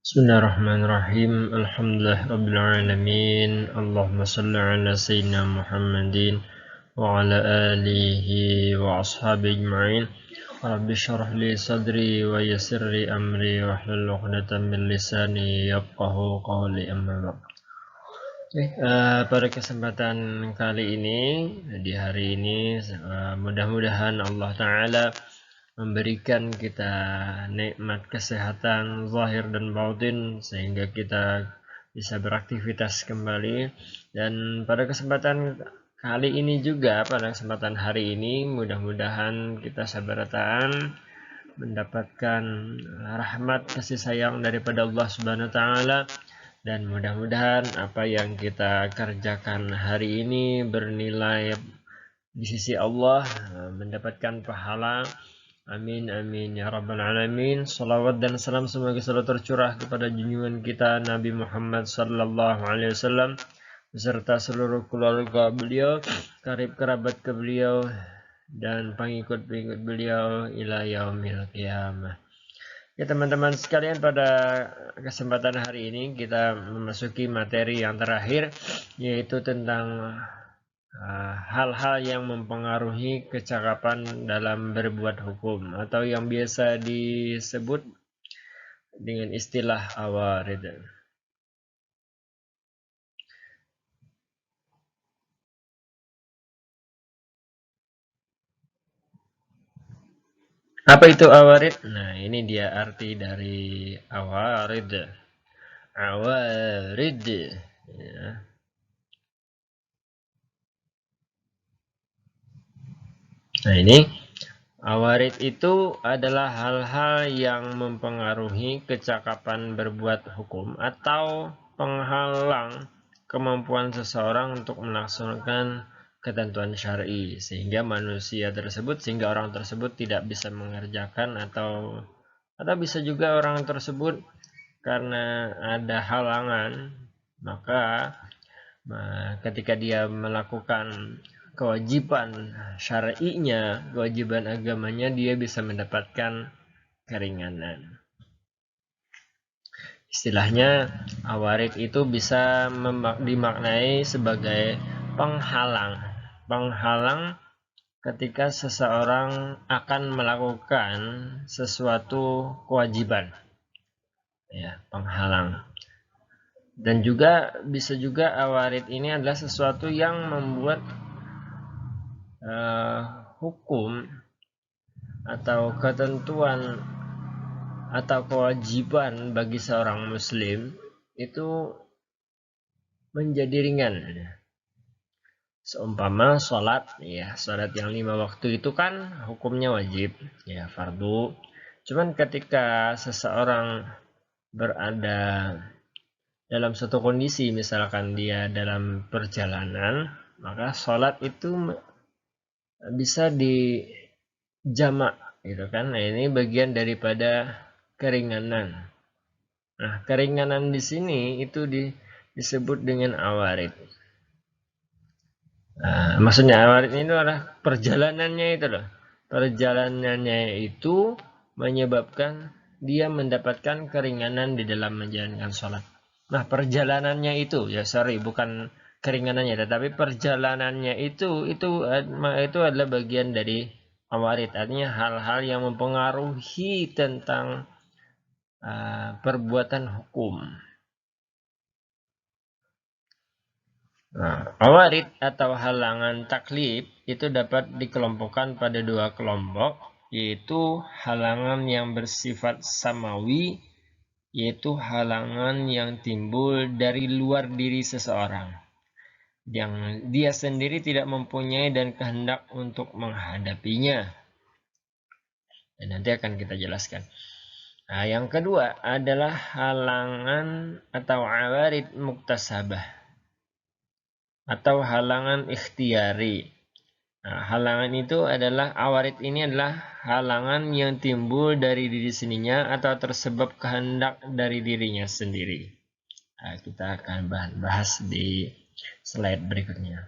Bismillahirrahmanirrahim. Alhamdulillahirrabbilalamin. Allahumma salli ala sayyidina Muhammadin wa ala alihi wa ashabihi ajma'in. Rabbi syrah li sadri wa yassir li amri wa hlul 'uqdatam min lisani yafqahu qawli, amma ba'd. Pada kesempatan kali ini, di hari ini, mudah-mudahan Allah Ta'ala memberikan kita nikmat kesehatan zahir dan batin sehingga kita bisa beraktivitas kembali. Dan pada kesempatan kali ini juga, pada kesempatan hari ini, mudah-mudahan kita sabaratan mendapatkan rahmat kasih sayang daripada Allah Subhanahu wa taala, dan mudah-mudahan apa yang kita kerjakan hari ini bernilai di sisi Allah, mendapatkan pahala. Amin amin ya rabbal alamin. Salawat dan salam semoga selalu tercurah kepada junjungan kita Nabi Muhammad sallallahu alaihi wasallam beserta seluruh keluarga beliau, karib kerabat ke beliau, dan pengikut-pengikut beliau ila yaumil qiyamah. Ya teman-teman sekalian, pada kesempatan hari ini kita memasuki materi yang terakhir, yaitu tentang hal-hal yang mempengaruhi kecakapan dalam berbuat hukum, atau yang biasa disebut dengan istilah awarid. Apa itu awarid? Nah, ini dia arti dari awarid. Awarid, ya. Nah, ini awarid itu adalah hal-hal yang mempengaruhi kecakapan berbuat hukum atau penghalang kemampuan seseorang untuk melaksanakan ketentuan syar'i, sehingga orang tersebut tidak bisa mengerjakan, atau bisa juga orang tersebut karena ada halangan, maka ketika dia melakukan kewajiban syar'inya, kewajiban agamanya, dia bisa mendapatkan keringanan. Istilahnya awarid itu bisa dimaknai sebagai penghalang ketika seseorang akan melakukan sesuatu kewajiban, ya, penghalang. Dan juga bisa juga awarid ini adalah sesuatu yang membuat hukum atau ketentuan atau kewajiban bagi seorang muslim itu menjadi ringan. Seumpama sholat, ya, sholat yang 5 waktu itu kan hukumnya wajib, ya, fardu. Cuman ketika seseorang berada dalam suatu kondisi, misalkan dia dalam perjalanan, maka sholat itu bisa dijamak, gitu kan. Nah, ini bagian daripada keringanan. Nah, keringanan di sini itu disebut dengan awarid. Nah, maksudnya awarid ini adalah perjalanannya itu loh. Perjalanannya itu menyebabkan dia mendapatkan keringanan di dalam menjalankan sholat. Nah, perjalanannya itu, ya sorry, bukan keringanannya, tetapi perjalanannya itu adalah bagian dari awarid. Artinya hal-hal yang mempengaruhi tentang perbuatan hukum. Nah, awarid atau halangan taklif itu dapat dikelompokkan pada dua kelompok, yaitu halangan yang bersifat samawi, yaitu halangan yang timbul dari luar diri seseorang, yang dia sendiri tidak mempunyai dan kehendak untuk menghadapinya. Dan nanti akan kita jelaskan. Nah, yang kedua adalah halangan atau awarid muktasabah atau halangan ikhtiari. Nah, halangan itu adalah awarid ini adalah halangan yang timbul dari diri sendirinya atau tersebab kehendak dari dirinya sendiri. Nah, kita akan bahas di slide berikutnya.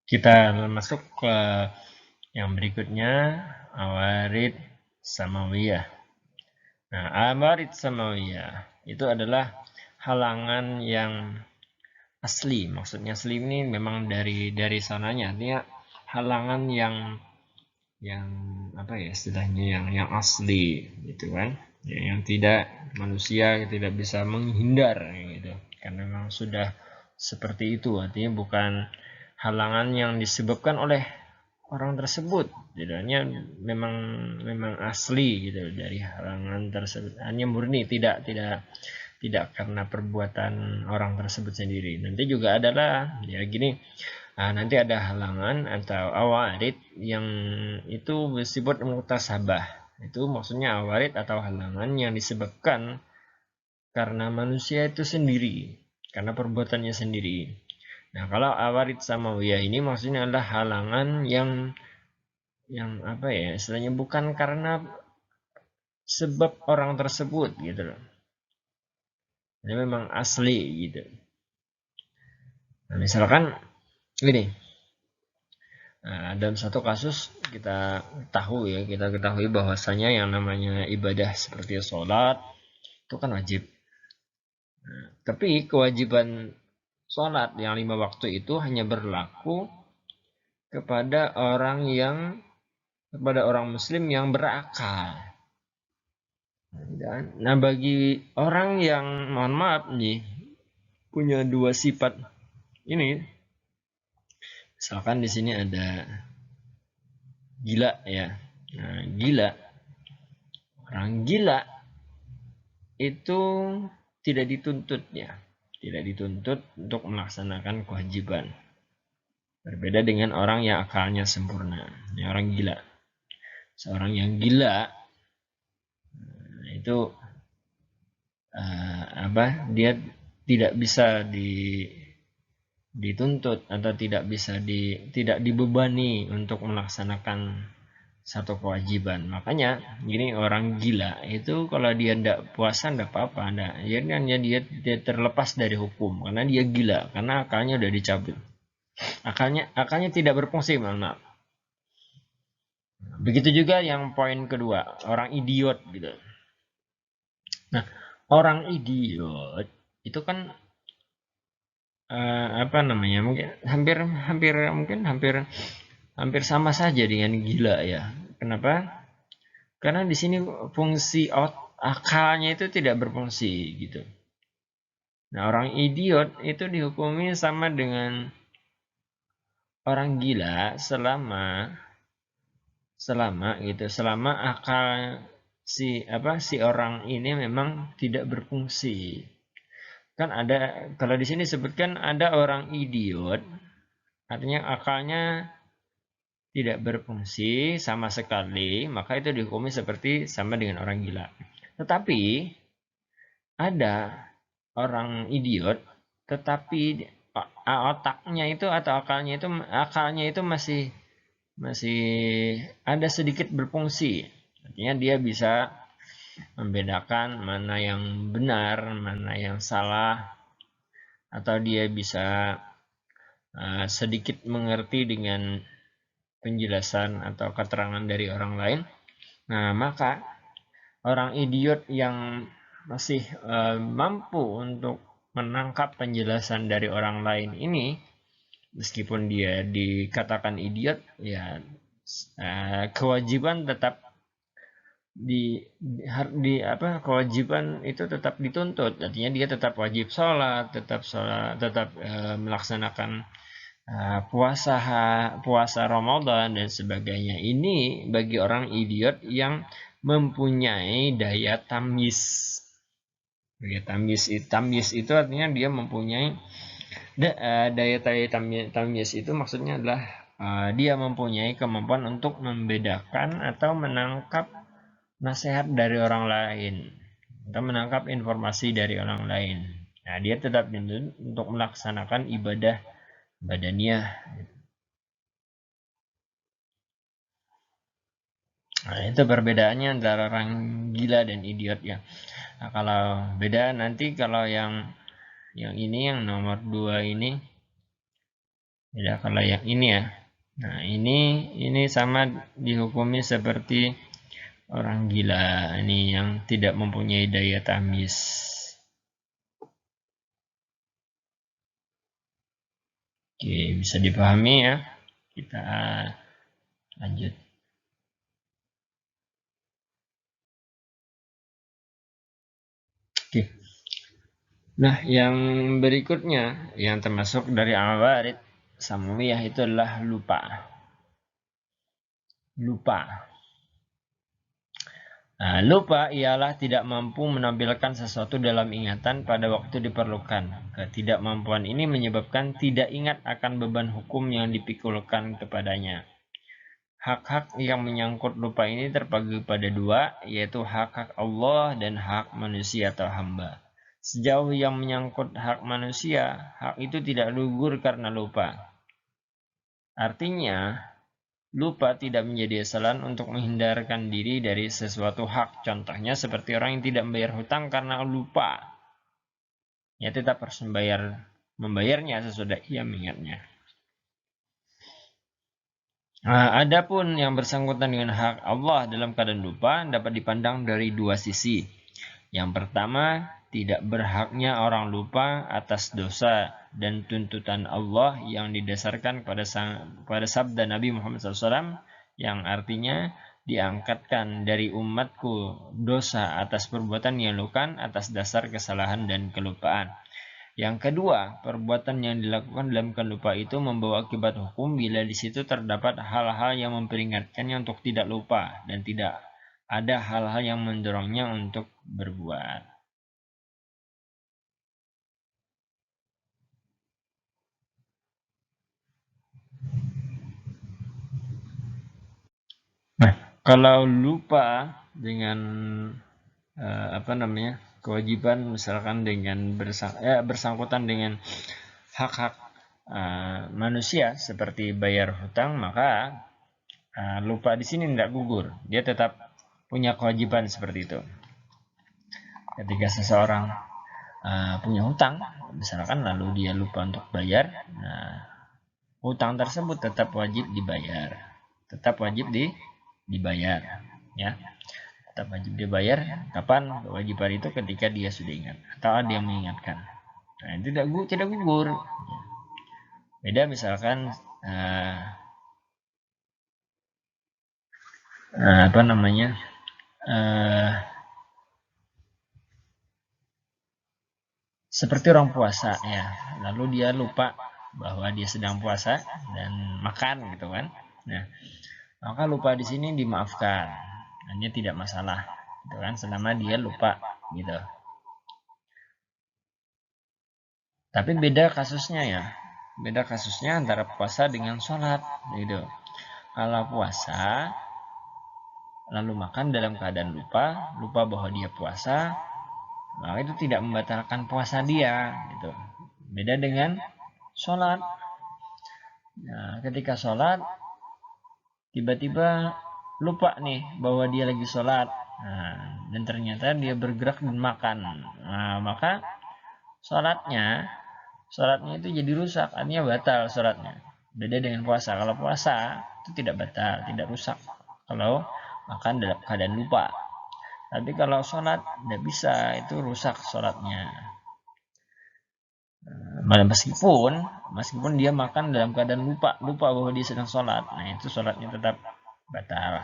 Kita masuk ke yang berikutnya, awarid samawiyah. Nah, awarid samawiyah itu adalah halangan yang asli. Maksudnya asli ini memang dari sananya, artinya halangan yang apa ya istilahnya, yang asli gitu kan, yang tidak, manusia tidak bisa menghindar gitu, karena memang sudah seperti itu. Artinya bukan halangan yang disebabkan oleh orang tersebut, tidaknya memang asli gitu dari halangan tersebut, hanya murni, tidak karena perbuatan orang tersebut sendiri. Nanti juga adalah ya gini. Nah, nanti ada halangan atau awarid yang itu bersifat muktasabah. Itu maksudnya awarid atau halangan yang disebabkan karena manusia itu sendiri, karena perbuatannya sendiri. Nah, kalau awarid samawiyah ini maksudnya adalah halangan yang apa ya, istilahnya bukan karena sebab orang tersebut gitu loh. Ini memang asli gitu. Nah, misalkan gini. Nah, dalam satu kasus kita ketahui bahwasanya yang namanya ibadah seperti sholat itu kan wajib. Nah, tapi kewajiban sholat yang 5 waktu itu hanya berlaku kepada orang muslim yang berakal. Nah, bagi orang yang mohon maaf nih punya dua sifat ini, misalkan di sini ada gila ya. Nah, orang gila itu tidak dituntut untuk melaksanakan kewajiban. Berbeda dengan orang yang akalnya sempurna, orang gila. Seorang yang gila itu dia tidak bisa dituntut atau tidak dibebani untuk melaksanakan satu kewajiban. Makanya gini, orang gila itu kalau dia tidak puasa tidak apa-apa, dia terlepas dari hukum karena dia gila, karena akalnya udah dicabut. Akalnya tidak berfungsi, maaf. Begitu juga yang poin kedua, orang idiot gitu. Nah, orang idiot itu kan mungkin hampir sama saja dengan gila ya. Kenapa? Karena di sini fungsi akalnya itu tidak berfungsi gitu. Nah, orang idiot itu dihukumi sama dengan orang gila selama akal si orang ini memang tidak berfungsi. Kan ada, kalau di sini sebutkan ada orang idiot, artinya akalnya tidak berfungsi sama sekali, maka itu dihukumi seperti sama dengan orang gila. Tetapi ada orang idiot, tetapi otaknya itu atau akalnya itu masih ada sedikit berfungsi. Artinya dia bisa membedakan mana yang benar, mana yang salah, atau dia bisa sedikit mengerti dengan penjelasan atau keterangan dari orang lain. Nah, maka orang idiot yang masih mampu untuk menangkap penjelasan dari orang lain ini, meskipun dia dikatakan idiot, ya kewajiban tetap kewajiban itu tetap dituntut. Artinya dia tetap wajib sholat, tetap melaksanakan puasa Ramadan dan sebagainya. Ini bagi orang idiot yang mempunyai daya tamyiz. Tamyiz itu artinya dia mempunyai daya tamyiz itu maksudnya adalah dia mempunyai kemampuan untuk membedakan atau menangkap nasihat dari orang lain atau menangkap informasi dari orang lain. Nah, dia tetap dituntut untuk melaksanakan ibadah badaniyah. Nah, itu perbedaannya antara orang gila dan idiot ya. Nah, kalau beda nanti kalau yang ini, yang nomor 2 ini beda kalau yang ini ya. Nah, ini sama dihukumi seperti Orang gila ini yang tidak mempunyai daya tamyiz. Oke, bisa dipahami ya. Kita lanjut. Oke. Nah, yang berikutnya yang termasuk dari awarid samawiyah itu adalah lupa. Lupa. Nah, lupa ialah tidak mampu menampilkan sesuatu dalam ingatan pada waktu diperlukan. Ketidakmampuan ini menyebabkan tidak ingat akan beban hukum yang dipikulkan kepadanya. Hak-hak yang menyangkut lupa ini terbagi pada dua, yaitu hak-hak Allah dan hak manusia atau hamba. Sejauh yang menyangkut hak manusia, hak itu tidak gugur karena lupa. Artinya, lupa tidak menjadi alasan untuk menghindarkan diri dari sesuatu hak. Contohnya seperti orang yang tidak membayar hutang karena lupa. Ya tetap harus membayarnya sesudah ia mengingatnya. Nah, adapun yang bersangkutan dengan hak Allah dalam keadaan lupa dapat dipandang dari dua sisi. Yang pertama, tidak berhaknya orang lupa atas dosa dan tuntutan Allah yang didasarkan pada sabda Nabi Muhammad SAW yang artinya diangkatkan dari umatku dosa atas perbuatan yang dilakukan atas dasar kesalahan dan kelupaan. Yang kedua, perbuatan yang dilakukan dalam kelupa itu membawa akibat hukum bila di situ terdapat hal-hal yang memperingatkannya untuk tidak lupa dan tidak ada hal-hal yang mendorongnya untuk berbuat. Nah, kalau lupa dengan kewajiban misalkan dengan bersangkutan dengan hak-hak manusia seperti bayar hutang, maka lupa di sini tidak gugur, dia tetap punya kewajiban seperti itu. Ketika seseorang punya hutang misalkan lalu dia lupa untuk bayar, nah hutang tersebut tetap wajib dibayar, dibayar ya, tetap wajib dibayar. Kapan kewajiban itu? Ketika dia sudah ingat atau dia mengingatkan. Nah, itu tidak gugur. Beda misalkan seperti orang puasa ya, lalu dia lupa bahwa dia sedang puasa dan makan gitu kan. Nah, maka lupa di sini dimaafkan, hanya tidak masalah gitu kan, selama dia lupa gitu. Tapi beda kasusnya antara puasa dengan sholat gitu. Kalau puasa lalu makan dalam keadaan lupa bahwa dia puasa, maka itu tidak membatalkan puasa dia gitu. Beda dengan sholat. Nah, ketika sholat tiba-tiba lupa nih bahwa dia lagi sholat, nah, dan ternyata dia bergerak dan makan, nah, maka sholatnya itu jadi rusak, artinya batal sholatnya. Beda dengan puasa. Kalau puasa itu tidak batal, tidak rusak kalau makan dalam keadaan lupa. Tapi kalau sholat tidak bisa, itu rusak sholatnya. Meskipun dia makan dalam keadaan lupa bahwa dia sedang sholat, nah itu sholatnya tetap batal.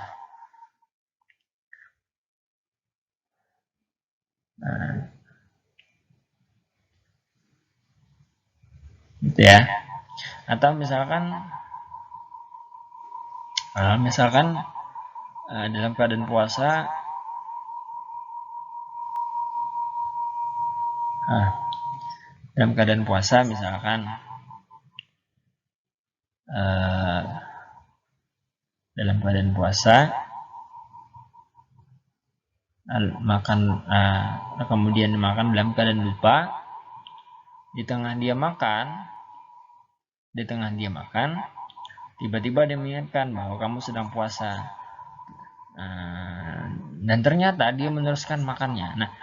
Nah, gitu ya. Atau misalkan dalam keadaan puasa, misalkan dalam keadaan puasa kemudian makan dalam keadaan lupa, di tengah dia makan tiba-tiba dia mengingatkan bahwa kamu sedang puasa, dan ternyata dia meneruskan makannya. Nah,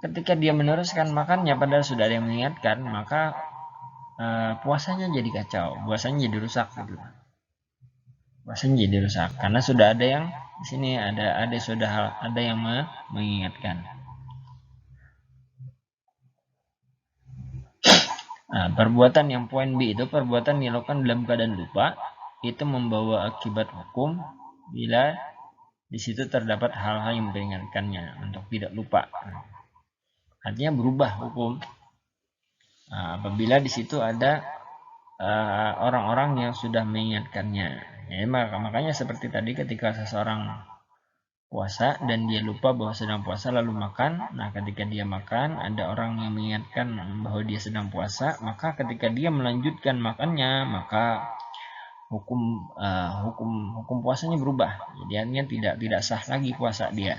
ketika dia meneruskan makannya padahal sudah ada yang mengingatkan, maka puasanya jadi kacau, puasanya jadi rusak gitu. Puasanya jadi rusak karena sudah ada yang Di sini ada yang mengingatkan. Nah, perbuatan yang poin B itu perbuatan yang dilakukan dalam keadaan lupa itu membawa akibat hukum bila di situ terdapat hal-hal yang memperingatkannya untuk tidak lupa. Artinya berubah hukum. Nah, apabila di situ ada orang-orang yang sudah mengingatkannya. Ya, makanya seperti tadi ketika seseorang puasa dan dia lupa bahwa sedang puasa lalu makan. Nah, ketika dia makan ada orang yang mengingatkan bahwa dia sedang puasa, maka ketika dia melanjutkan makannya, maka hukum puasanya berubah. Jadi artinya tidak sah lagi puasa dia.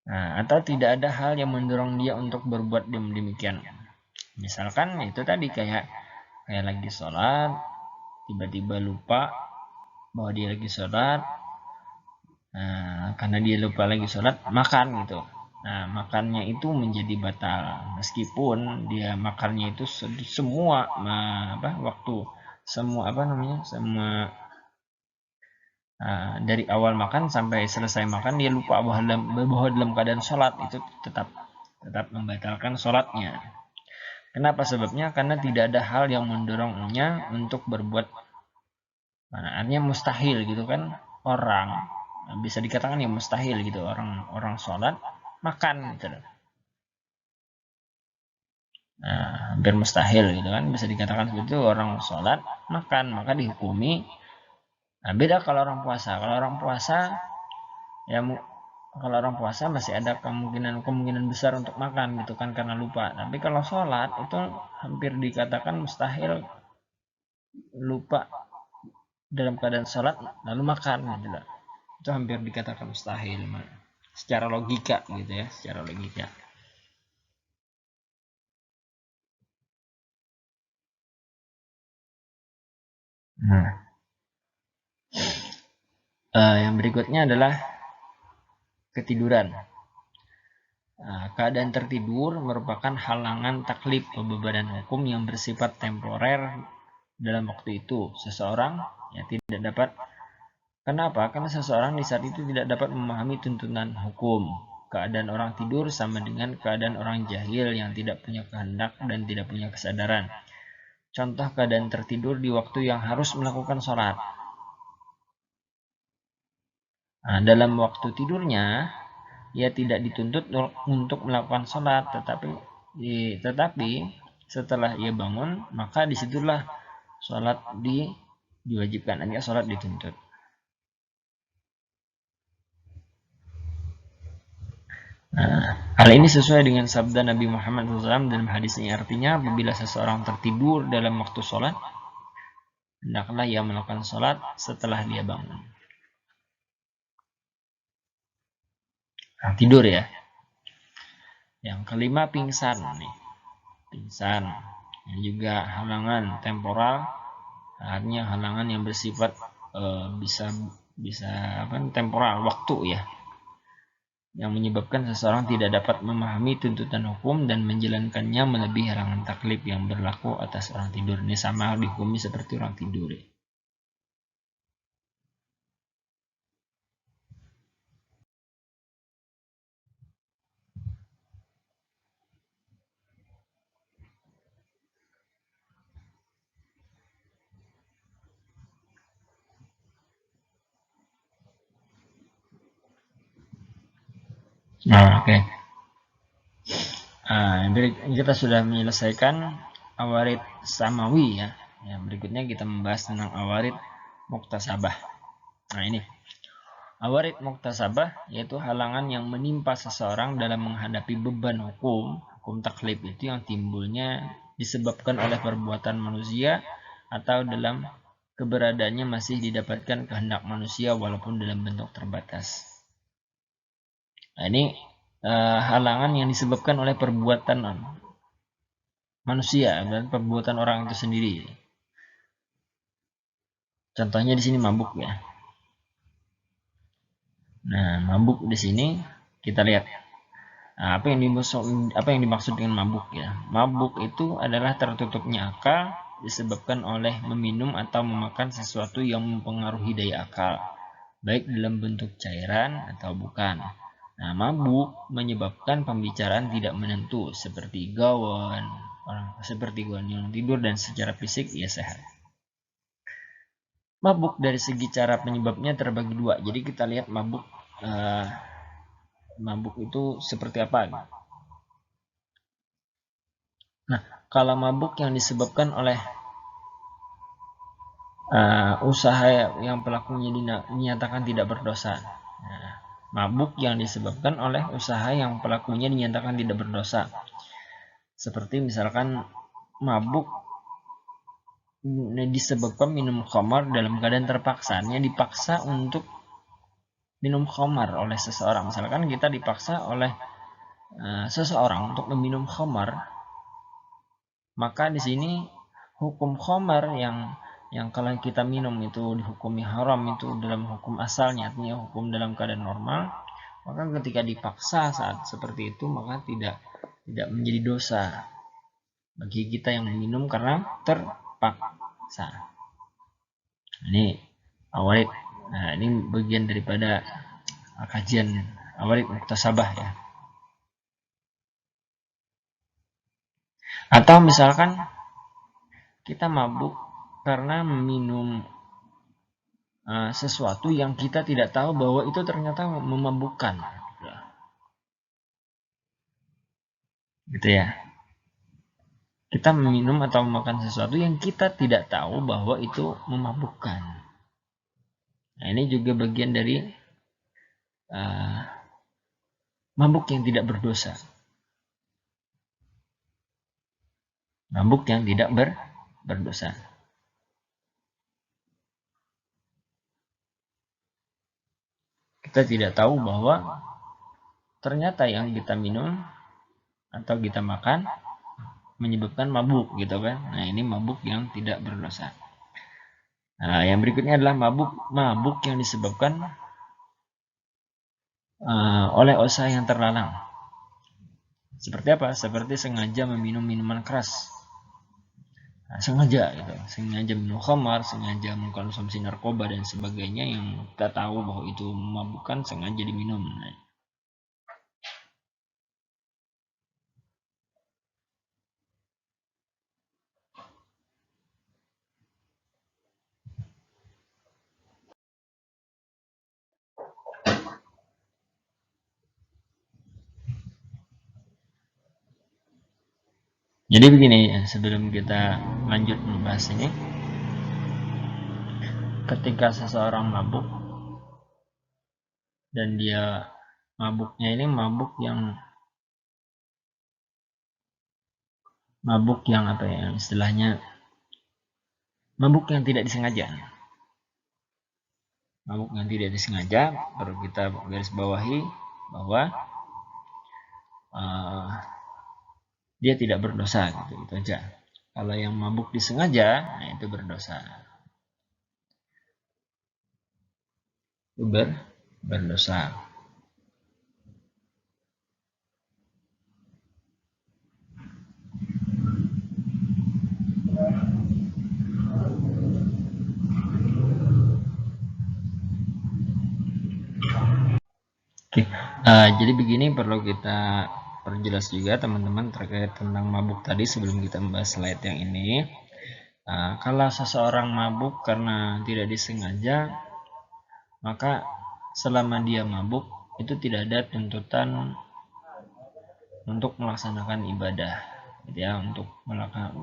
Nah, atau tidak ada hal yang mendorong dia untuk berbuat demikian. Misalkan itu tadi kayak lagi sholat, tiba-tiba lupa bahwa dia lagi sholat. Nah, karena dia lupa lagi sholat, makan gitu. Nah, makannya itu menjadi batal meskipun dia makannya itu semua waktu semua dari awal makan sampai selesai makan dia lupa bahwa dalam keadaan sholat, itu tetap membatalkan sholatnya. Kenapa sebabnya? Karena tidak ada hal yang mendorongnya untuk berbuat, artinya mustahil gitu kan, orang bisa dikatakan ya mustahil gitu orang sholat makan gitu. Nah, hampir mustahil gitu kan, bisa dikatakan seperti itu, orang sholat makan maka dihukumi. Nah, beda kalau orang puasa. Kalau orang puasa masih ada kemungkinan besar untuk makan gitu kan karena lupa. Tapi kalau sholat itu hampir dikatakan mustahil lupa dalam keadaan sholat lalu makan gitu loh. Itu hampir dikatakan mustahil secara logika gitu ya, secara logika. Nah, yang berikutnya adalah ketiduran. Nah, keadaan tertidur merupakan halangan taklif pembebanan hukum yang bersifat temporer dalam waktu itu. Seseorang tidak dapat. Kenapa? Karena seseorang di saat itu tidak dapat memahami tuntunan hukum. Keadaan orang tidur sama dengan keadaan orang jahil yang tidak punya kehendak dan tidak punya kesadaran. Contoh keadaan tertidur di waktu yang harus melakukan sholat. Nah, dalam waktu tidurnya, ia tidak dituntut untuk melakukan sholat, tetapi setelah ia bangun, maka disitulah sholat diwajibkan, artinya sholat dituntut. Nah, hal ini sesuai dengan sabda Nabi Muhammad SAW dalam hadisnya, artinya apabila seseorang tertidur dalam waktu sholat, hendaklah ia melakukan sholat setelah dia bangun. Nah, tidur ya. Yang kelima pingsan nih. Pingsan yang juga halangan temporal, artinya halangan yang bersifat bisa temporal, waktu ya, yang menyebabkan seseorang tidak dapat memahami tuntutan hukum dan menjalankannya melebihi halangan taklif yang berlaku atas orang tidur. Ini sama dihukumi seperti orang tidur ya. Oke. Kita sudah menyelesaikan awarid samawi ya. Yang berikutnya kita membahas tentang awarid muktasabah. Nah, ini awarid muktasabah yaitu halangan yang menimpa seseorang dalam menghadapi beban hukum taklif itu yang timbulnya disebabkan oleh perbuatan manusia atau dalam keberadaannya masih didapatkan kehendak manusia walaupun dalam bentuk terbatas. Nah, ini halangan yang disebabkan oleh perbuatan manusia dan perbuatan orang itu sendiri. Contohnya di sini mabuk ya. Nah, mabuk di sini kita lihat. Nah, apa yang dimaksud dengan mabuk ya? Mabuk itu adalah tertutupnya akal disebabkan oleh meminum atau memakan sesuatu yang mempengaruhi daya akal. baik dalam bentuk cairan atau bukan. Nah, mabuk menyebabkan pembicaraan tidak menentu seperti gawan yang tidur dan secara fisik ia sehat. Mabuk dari segi cara penyebabnya terbagi dua. Jadi kita lihat mabuk itu seperti apa. Nah, kalau mabuk yang disebabkan oleh usaha yang pelakunya dinyatakan tidak berdosa. Nah, mabuk yang disebabkan oleh usaha yang pelakunya dinyatakan tidak berdosa. Seperti misalkan mabuk disebabkan minum khamar dalam keadaan terpaksa. Artinya dipaksa untuk minum khamar oleh seseorang. Misalkan kita dipaksa oleh seseorang untuk meminum khamar, maka di sini hukum khamar yang kalau kita minum itu dihukumi haram itu dalam hukum asalnya, artinya hukum dalam keadaan normal, maka ketika dipaksa saat seperti itu maka tidak menjadi dosa bagi kita yang minum karena terpaksa. Ini awarid. Nah, ini bagian daripada kajian awarid muktasabah ya. Atau misalkan kita mabuk karena meminum sesuatu yang kita tidak tahu bahwa itu ternyata memabukkan, gitu ya. Kita meminum atau memakan sesuatu yang kita tidak tahu bahwa itu memabukkan. Nah, ini juga bagian dari mabuk yang tidak berdosa. Mabuk yang tidak berdosa. Kita tidak tahu bahwa ternyata yang kita minum atau kita makan menyebabkan mabuk, gitu kan. Nah, ini mabuk yang tidak berdosa. Nah, yang berikutnya adalah mabuk yang disebabkan oleh usaha yang terlarang. Seperti apa? Seperti sengaja meminum minuman keras. Nah, sengaja minum khamar, sengaja mengkonsumsi narkoba dan sebagainya yang kita tahu bahwa itu memabukkan, sengaja diminum. Nah, jadi begini, sebelum kita lanjut membahas ini, ketika seseorang mabuk dan dia mabuknya ini mabuk yang apa ya istilahnya, mabuk yang tidak disengaja. Mabuk yang tidak disengaja perlu kita garis bawahi bahwa dia tidak berdosa, gitu, itu aja. Kalau yang mabuk disengaja, nah itu berdosa. Itu berdosa. Oke, jadi begini perlu kita perjelas juga teman-teman terkait tentang mabuk tadi sebelum kita membahas slide yang ini. Kalau seseorang mabuk karena tidak disengaja, maka selama dia mabuk itu tidak ada tuntutan untuk melaksanakan ibadah, gitu ya, untuk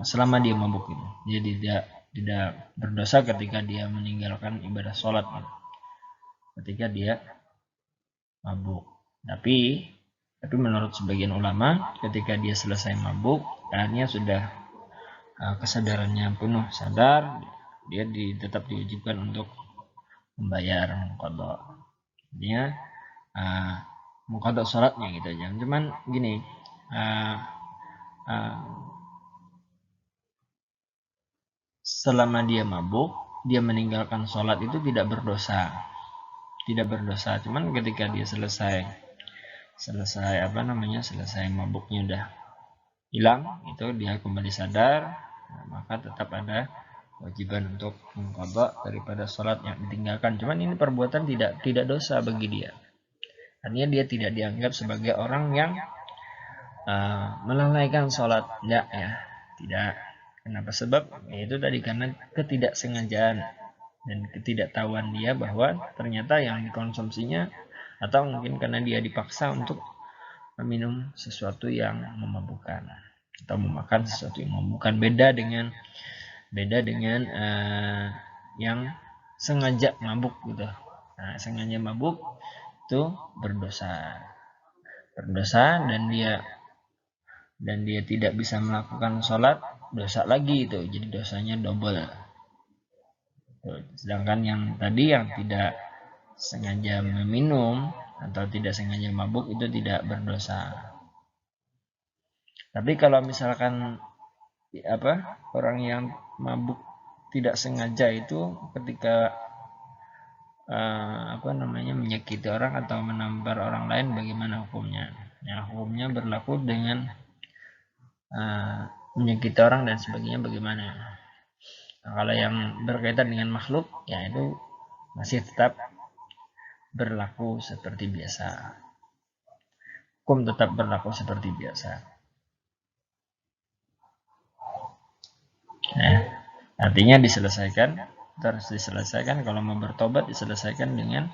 selama dia mabuk itu. Dia tidak berdosa ketika dia meninggalkan ibadah sholat, gitu, ketika dia mabuk. Tapi menurut sebagian ulama, ketika dia selesai mabuk, akhirnya sudah kesadarannya penuh sadar, dia tetap diwajibkan untuk membayar qadha. Dia mengqadha sholatnya gitu aja. Cuman gini, selama dia mabuk, dia meninggalkan sholat itu tidak berdosa. Cuman ketika dia selesai mabuknya udah hilang, itu dia kembali sadar, maka tetap ada kewajiban untuk mengqadha daripada sholat yang ditinggalkan. Cuman ini perbuatan tidak dosa bagi dia. Artinya dia tidak dianggap sebagai orang yang melalaikan sholat, enggak ya, tidak. Kenapa? Sebab itu tadi karena ketidaksengajaan dan ketidaktahuan dia bahwa ternyata yang dikonsumsinya, atau mungkin karena dia dipaksa untuk meminum sesuatu yang memabukkan atau memakan sesuatu yang memabukkan. Beda dengan yang sengaja mabuk gitu. Nah, sengaja mabuk itu berdosa dan dia tidak bisa melakukan sholat, dosa lagi itu, jadi dosanya double. Sedangkan yang tadi yang tidak sengaja meminum atau tidak sengaja mabuk itu tidak berdosa. Tapi kalau misalkan orang yang mabuk tidak sengaja itu ketika menyakiti orang atau menampar orang lain, bagaimana hukumnya? Ya, hukumnya berlaku dengan menyakiti orang dan sebagainya bagaimana. Nah, kalau yang berkaitan dengan makhluk, ya itu masih tetap berlaku seperti biasa. Hukum tetap berlaku seperti biasa. Nah, artinya terus diselesaikan. Kalau mau bertobat diselesaikan dengan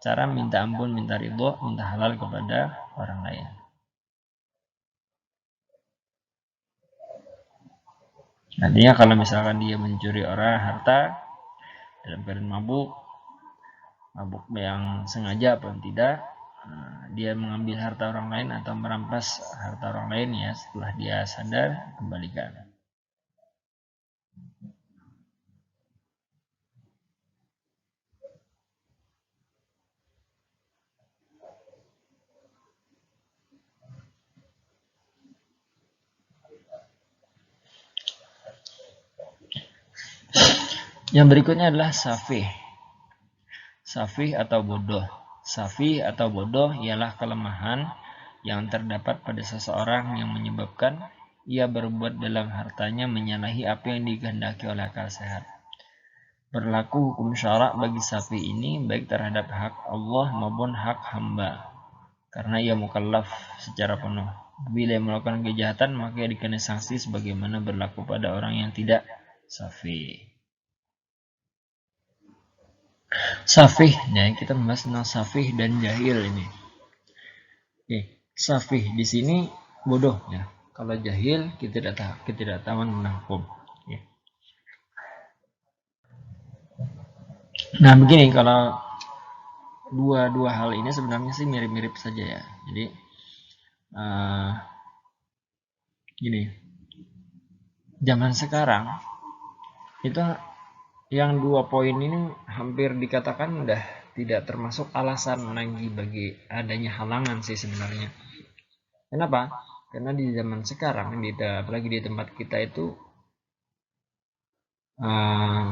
cara minta ampun, minta ridho, minta halal kepada orang lain. Artinya kalau misalkan dia mencuri orang harta dalam keadaan mabuk yang sengaja atau tidak, dia mengambil harta orang lain atau merampas harta orang lain, ya setelah dia sadar kembalikan. Yang berikutnya adalah safih. Safih atau bodoh. Safih atau bodoh ialah kelemahan yang terdapat pada seseorang yang menyebabkan ia berbuat dalam hartanya menyalahi apa yang dikehendaki oleh akal sehat. Berlaku hukum syarak bagi safih ini baik terhadap hak Allah maupun hak hamba, karena ia mukallaf secara penuh. Bila melakukan kejahatan, maka ia dikenai sanksi sebagaimana berlaku pada orang yang tidak safih. Safih, nah kita membahas tentang safih dan jahil ini. Safih di sini bodoh ya. Kalau jahil ketidaktahuan tentang hukum. Ya. Nah begini, kalau dua hal ini sebenarnya sih mirip-mirip saja ya. Jadi gini, zaman sekarang itu yang dua poin ini hampir dikatakan udah tidak termasuk alasan lagi bagi adanya halangan sih sebenarnya. Kenapa? Karena di zaman sekarang, apalagi di tempat kita itu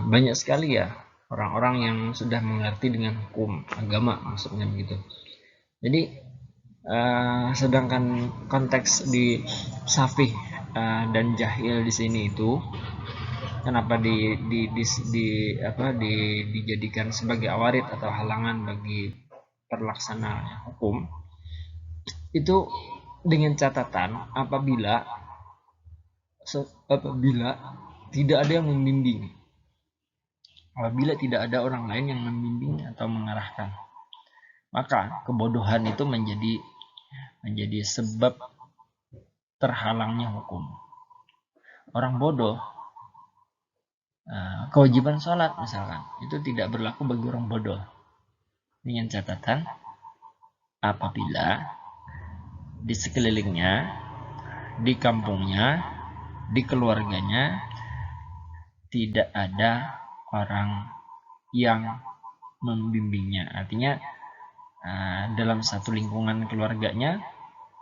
banyak sekali ya orang-orang yang sudah mengerti dengan hukum agama, maksudnya begitu. Jadi sedangkan konteks di safih dan jahil di sini itu kenapa dijadikan sebagai awarid atau halangan bagi terlaksananya hukum itu dengan catatan apabila tidak ada yang membimbing, apabila tidak ada orang lain yang membimbing atau mengarahkan, maka kebodohan itu menjadi sebab terhalangnya hukum. Orang bodoh, kewajiban sholat misalkan itu tidak berlaku bagi orang bodoh, dengan catatan apabila di sekelilingnya, di kampungnya, di keluarganya tidak ada orang yang membimbingnya. Artinya dalam satu lingkungan keluarganya,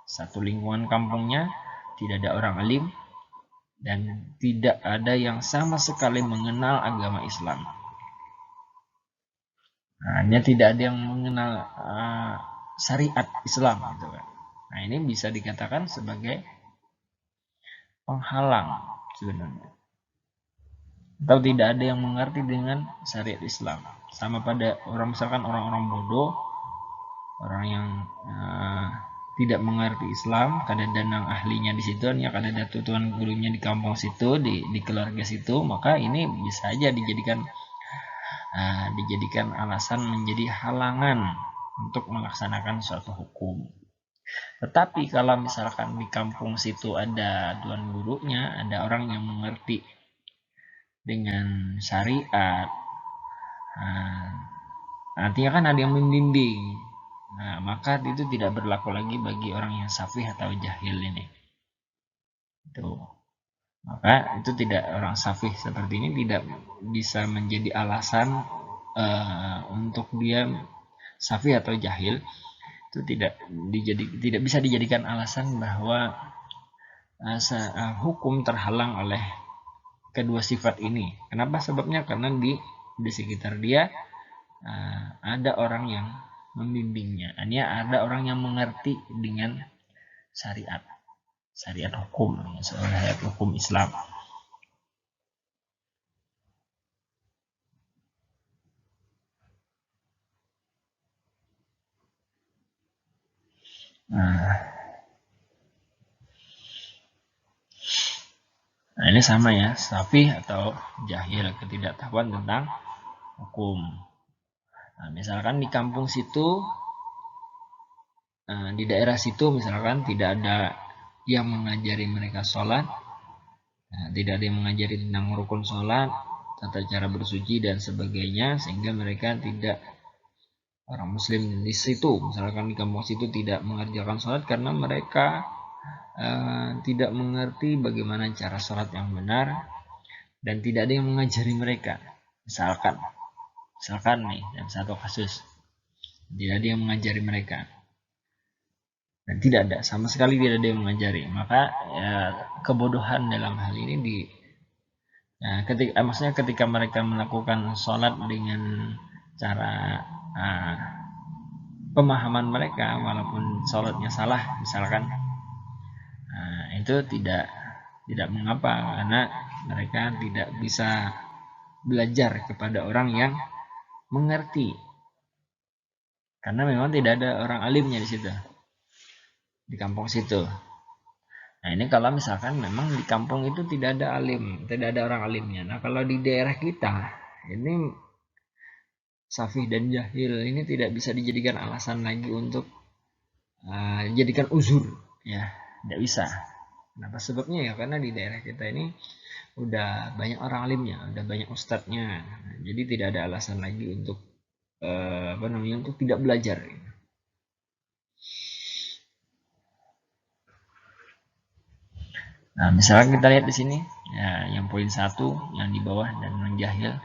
satu lingkungan kampungnya tidak ada orang alim dan tidak ada yang sama sekali mengenal agama Islam. Hanya tidak ada yang mengenal syariat Islam gitu kan. Nah, ini bisa dikatakan sebagai penghalang sebenarnya. atau tidak ada yang mengerti dengan syariat Islam. Sama pada orang, misalkan orang-orang bodoh, orang yang tidak mengerti Islam, kadang ahlinya di situ, ya kadang tuan gurunya di kampung situ, di keluarga situ, maka ini bisa aja dijadikan alasan menjadi halangan untuk melaksanakan suatu hukum. Tetapi kalau misalkan di kampung situ ada tuan gurunya, ada orang yang mengerti dengan syariat, artinya kan ada yang membimbing, maka itu tidak berlaku lagi bagi orang yang safih atau jahil ini. Maka itu tidak, orang safih seperti ini tidak bisa menjadi alasan untuk dia safih atau jahil. Itu tidak bisa dijadikan alasan bahwa hukum terhalang oleh kedua sifat ini. Kenapa? Sebabnya karena di sekitar dia ada orang yang membimbingnya. Artinya ada orang yang mengerti dengan syariat hukum, syariat hukum Islam. Nah, ini sama ya, safih atau jahil, ketidaktahuan tentang hukum. Nah, misalkan di kampung situ, di daerah situ misalkan tidak ada yang mengajari mereka sholat, tidak ada yang mengajari tentang rukun sholat, tata cara bersuci dan sebagainya, sehingga mereka tidak, orang muslim di situ misalkan di kampung situ tidak mengerjakan sholat karena mereka tidak mengerti bagaimana cara sholat yang benar dan tidak ada yang mengajari mereka. Misalkan nih dalam satu kasus tidak ada yang mengajari mereka, dan tidak ada, sama sekali tidak ada yang mengajari, maka kebodohan dalam hal ini ketika mereka melakukan sholat dengan cara pemahaman mereka, walaupun sholatnya salah misalkan, itu tidak mengapa, karena mereka tidak bisa belajar kepada orang yang mengerti, karena memang tidak ada orang alimnya di situ, di kampung situ. Nah, ini kalau misalkan memang di kampung itu tidak ada alim, tidak ada orang alimnya. Nah, kalau di daerah kita ini safih dan jahil ini tidak bisa dijadikan alasan lagi untuk dijadikan uzur, ya, tidak bisa. Kenapa? Sebabnya ya karena di daerah kita ini udah banyak orang alimnya, udah banyak ustadznya, jadi tidak ada alasan lagi untuk untuk tidak belajar. Nah, misalkan kita lihat di sini, ya, yang poin 1 yang di bawah dan menjahil.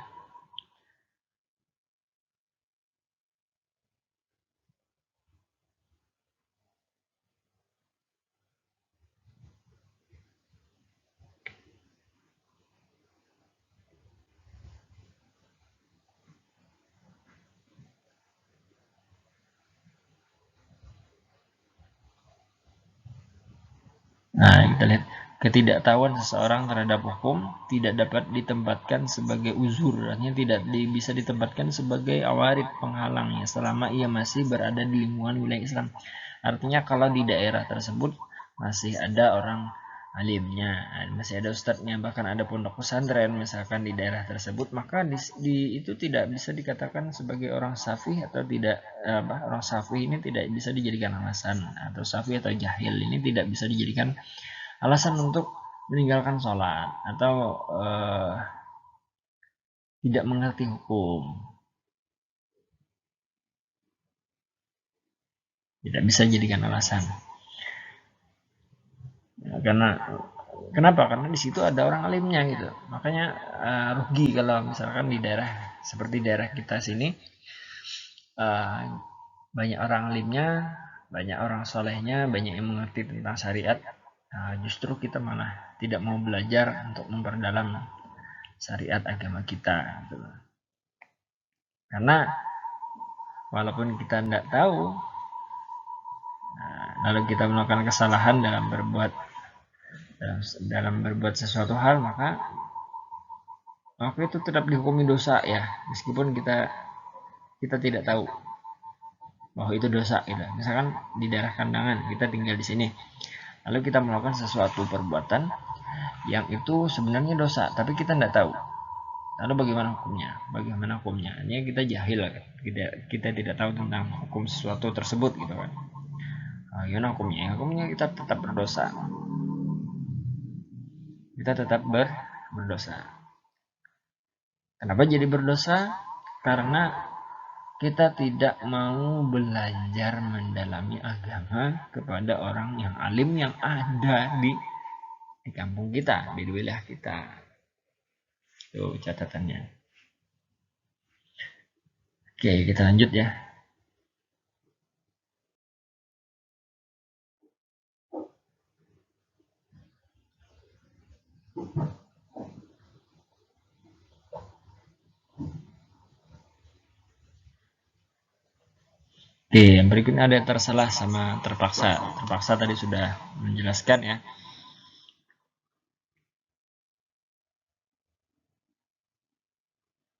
Nah, kita lihat ketidaktahuan seseorang terhadap hukum tidak dapat ditempatkan sebagai uzur, artinya tidak bisa ditempatkan sebagai awarid, penghalangnya selama ia masih berada di lingkungan wilayah Islam. Artinya kalau di daerah tersebut masih ada orang alimnya, masih ada ustadznya, bahkan ada pondok pesantren misalkan di daerah tersebut, maka itu tidak bisa dikatakan sebagai orang safih atau tidak, orang safih ini tidak bisa dijadikan alasan, atau safih atau jahil ini tidak bisa dijadikan alasan untuk meninggalkan sholat atau tidak mengerti hukum. Tidak bisa dijadikan alasan. Ya, kenapa? Karena di situ ada orang alimnya gitu. Makanya rugi kalau misalkan di daerah seperti daerah kita sini banyak orang alimnya, banyak orang solehnya, banyak yang mengerti tentang syariat. Justru kita malah tidak mau belajar untuk memperdalam syariat agama kita. Gitu. Karena walaupun kita tidak tahu, lalu kita melakukan kesalahan dalam berbuat sesuatu hal, maka maka itu tetap dihukumi dosa ya, meskipun kita tidak tahu bahwa itu dosa gitu. Misalkan di daerah kandangan kita tinggal di sini, lalu kita melakukan sesuatu perbuatan yang itu sebenarnya dosa, tapi kita tidak tahu. Lalu bagaimana hukumnya? Bagaimana hukumnya? Ini kita jahil kan? Kita tidak tahu tentang hukum sesuatu tersebut gitu kan. Gimana hukumnya? Hukumnya kita tetap berdosa. Kita tetap berdosa. Kenapa jadi berdosa? Karena kita tidak mau belajar mendalami agama kepada orang yang alim yang ada di kampung kita, di wilayah kita. Itu catatannya. Oke, kita lanjut ya. Oke, yang berikutnya ada tersalah sama terpaksa. Terpaksa tadi sudah menjelaskan ya.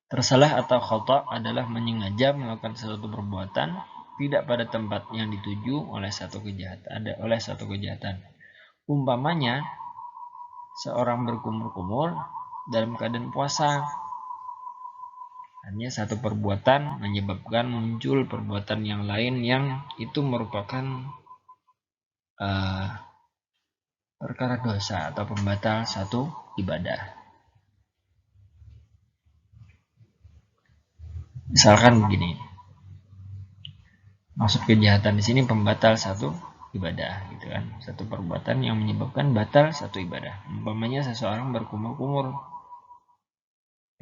Tersalah atau khata adalah menyengaja melakukan suatu perbuatan tidak pada tempat yang dituju oleh satu kejahatan. Umpamanya seorang berkumur-kumur dalam keadaan puasa. Hanya satu perbuatan menyebabkan muncul perbuatan yang lain yang itu merupakan perkara dosa atau pembatal satu ibadah. Misalkan begini, maksud kejahatan di sini pembatal satu ibadah, gitu kan? Satu perbuatan yang menyebabkan batal satu ibadah. Umpamanya seseorang berkumur-kumur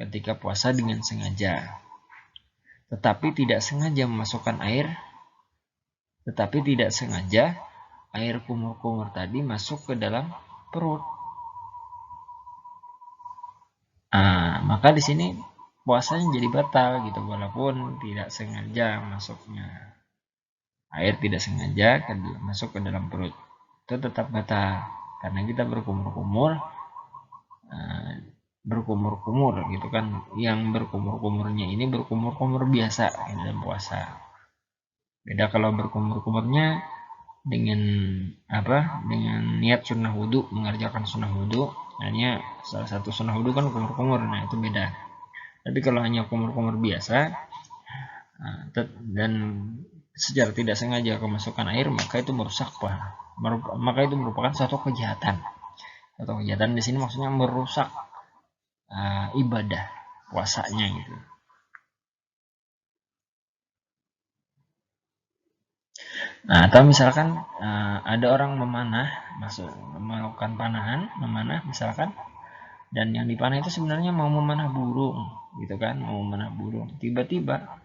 ketika puasa dengan sengaja, tetapi tidak sengaja memasukkan air, air kumur-kumur tadi masuk ke dalam perut. Maka di sini puasanya jadi batal gitu, walaupun tidak sengaja masuknya air, tidak sengaja masuk ke dalam perut, itu tetap batal karena kita berkumur-kumur gitu kan. Yang berkumur-kumurnya ini berkumur-kumur biasa dalam puasa. Beda kalau berkumur-kumurnya dengan niat sunnah wudhu, mengerjakan sunnah wudhu. Hanya salah satu sunnah wudhu kan kumur-kumur, nah itu beda. Tapi kalau hanya kumur-kumur biasa dan secara tidak sengaja kemasukan air, maka itu merupakan suatu kejahatan. Atau kejahatan di sini maksudnya merusak ibadah puasanya gitu. Nah, atau misalkan ada orang melakukan panahan, memanah misalkan, dan yang dipanah itu sebenarnya mau memanah burung, gitu kan, mau memanah burung. Tiba-tiba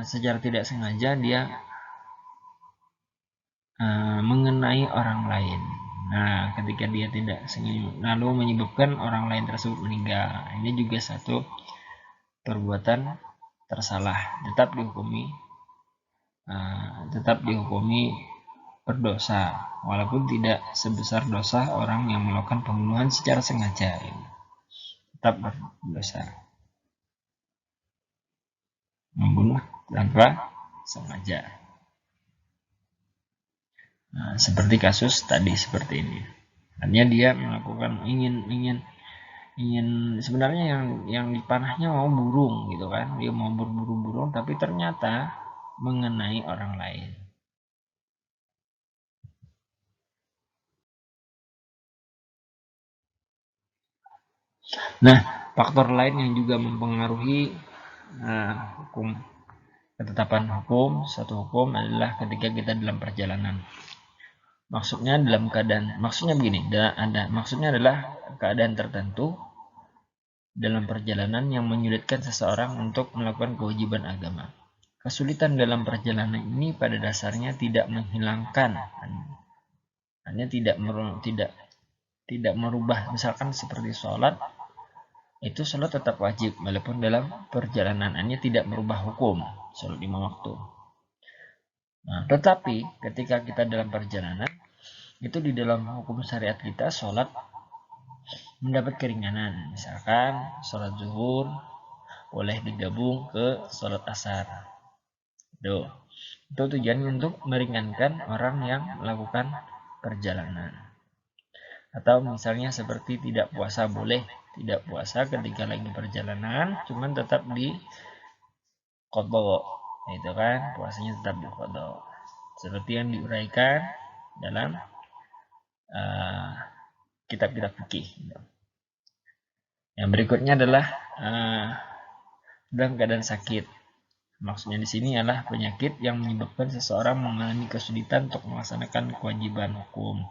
secara tidak sengaja dia mengenai orang lain. Nah, ketika dia tidak sengaja lalu menyebabkan orang lain tersebut meninggal, ini juga satu perbuatan tersalah, tetap dihukumi berdosa, walaupun tidak sebesar dosa orang yang melakukan pembunuhan secara sengaja, tetap berdosa membunuh tanpa sengaja. Seperti kasus tadi seperti ini, hanya dia melakukan ingin sebenarnya yang dipanahnya mau burung gitu kan, dia mau berburu burung tapi ternyata mengenai orang lain. Nah, faktor lain yang juga mempengaruhi hukum, ketetapan hukum, satu hukum adalah ketika kita dalam perjalanan. Maksudnya adalah keadaan tertentu dalam perjalanan yang menyulitkan seseorang untuk melakukan kewajiban agama. Kesulitan dalam perjalanan ini pada dasarnya tidak menghilangkan, hanya tidak merubah. Misalkan seperti sholat, itu sholat tetap wajib walaupun dalam perjalanan, hanya tidak merubah hukum sholat 5 waktu. Nah, tetapi ketika kita dalam perjalanan, itu di dalam hukum syariat kita sholat mendapat keringanan. Misalkan sholat zuhur boleh digabung ke sholat asar. Itu tujuannya untuk meringankan orang yang melakukan perjalanan. Atau misalnya seperti tidak puasa, boleh tidak puasa ketika lagi perjalanan, cuman tetap di qadha, itu kan puasanya tetap di qadha. Seperti yang diuraikan dalam kitab-kitab fikih. Yang berikutnya adalah dalam keadaan sakit. Maksudnya di sini adalah penyakit yang menyebabkan seseorang mengalami kesulitan untuk melaksanakan kewajiban hukum.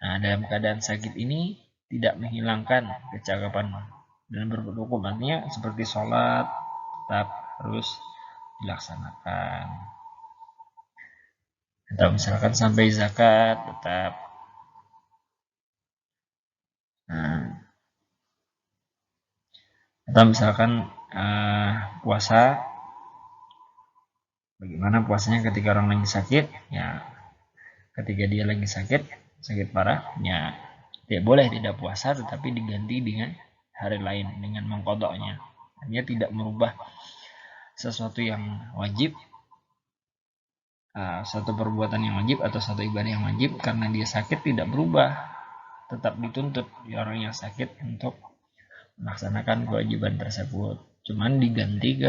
Nah, dalam keadaan sakit ini tidak menghilangkan kecakapan dan berbuat hukum. Artinya seperti sholat tetap harus dilaksanakan. Atau misalkan sampai zakat tetap. Atau misalkan puasa, bagaimana puasanya ketika orang lagi sakit? Ya, ketika dia lagi sakit parah, ya tidak boleh tidak puasa, tetapi diganti dengan hari lain dengan mengqadha'nya. Hanya tidak merubah sesuatu yang wajib, satu perbuatan yang wajib atau satu ibadah yang wajib, karena dia sakit tidak berubah, tetap dituntut orang yang sakit untuk melaksanakan kewajiban tersebut. Cuman diganti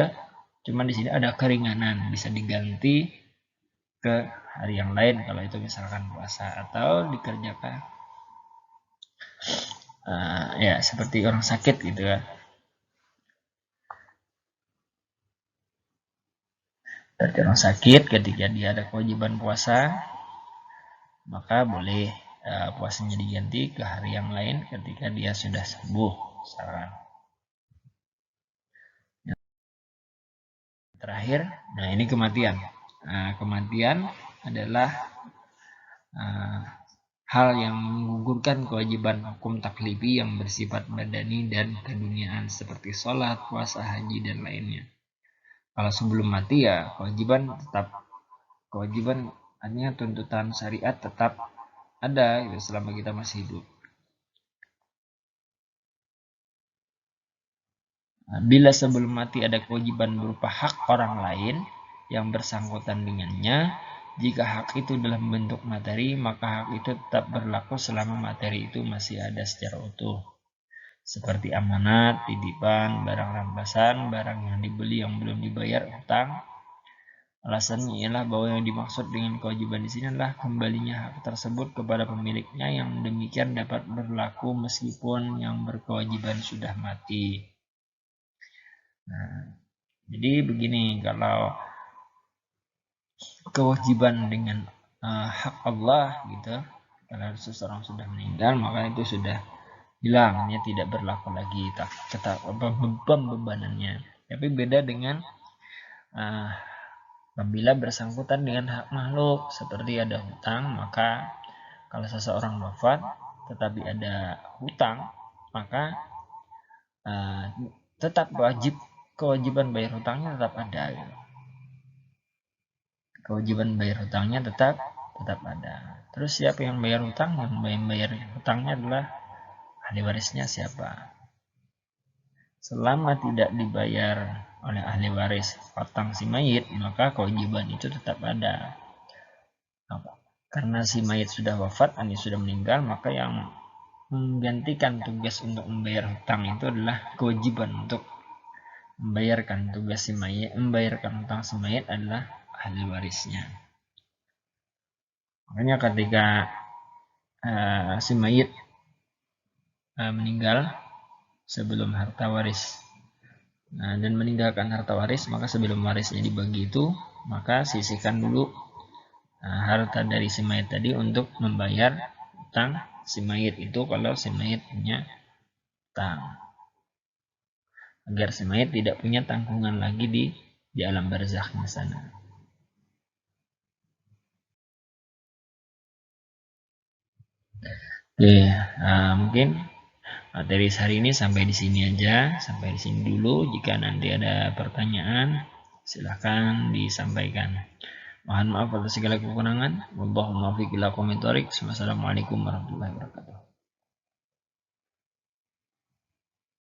cuman di sini ada keringanan, bisa diganti ke hari yang lain kalau itu misalkan puasa, atau dikerjakan ya seperti orang sakit gitu ya. Berarti orang sakit ketika dia ada kewajiban puasa, maka boleh puasanya diganti ke hari yang lain ketika dia sudah sembuh. Misalkan. Terakhir, nah ini kematian. Kematian adalah hal yang menggugurkan kewajiban hukum taklifi yang bersifat badani dan keduniaan seperti sholat, puasa, haji, dan lainnya. Kalau sebelum mati ya kewajiban artinya tuntutan syariat tetap ada gitu, selama kita masih hidup. Bila sebelum mati ada kewajiban berupa hak orang lain yang bersangkutan dengannya, jika hak itu dalam bentuk materi, maka hak itu tetap berlaku selama materi itu masih ada secara utuh. Seperti amanat, titipan, barang rampasan, barang yang dibeli yang belum dibayar, utang. Alasannya ialah bahwa yang dimaksud dengan kewajiban di sini adalah kembalinya hak tersebut kepada pemiliknya, yang demikian dapat berlaku meskipun yang berkewajiban sudah mati. Nah, jadi begini, kalau kewajiban dengan hak Allah gitu, kalau seseorang sudah meninggal maka itu sudah hilangnya, tidak berlaku lagi bebanannya. Tapi beda dengan apabila bersangkutan dengan hak makhluk seperti ada hutang, maka kalau seseorang wafat tetapi ada hutang, maka tetap kewajiban bayar hutangnya tetap ada gitu. Kewajiban bayar hutangnya tetap ada. Terus siapa yang bayar hutang? Yang bayar hutangnya adalah ahli warisnya siapa. Selama tidak dibayar oleh ahli waris hutang si mayit, maka kewajiban itu tetap ada. Karena si mayit sudah wafat, ini sudah meninggal, maka yang menggantikan tugas untuk membayar hutang itu adalah kewajiban untuk membayarkan tugas si mayit, membayarkan hutang si mayit adalah ahli warisnya. Makanya ketika si mayit meninggal sebelum harta waris dan meninggalkan harta waris, maka sebelum warisnya dibagi itu, maka sisihkan dulu harta dari si mayit tadi untuk membayar hutang si mayit itu kalau si mayit punya hutang, agar si mayit tidak punya tanggungan lagi di alam barzakhnya sana. Oke, mungkin materi hari ini sampai di sini aja, sampai di sini dulu. Jika nanti ada pertanyaan, silahkan disampaikan. Mohon maaf atas segala kekurangan. Wallahul muwaffiq ila aqwamit thoriq. Wassalamualaikum warahmatullahi wabarakatuh.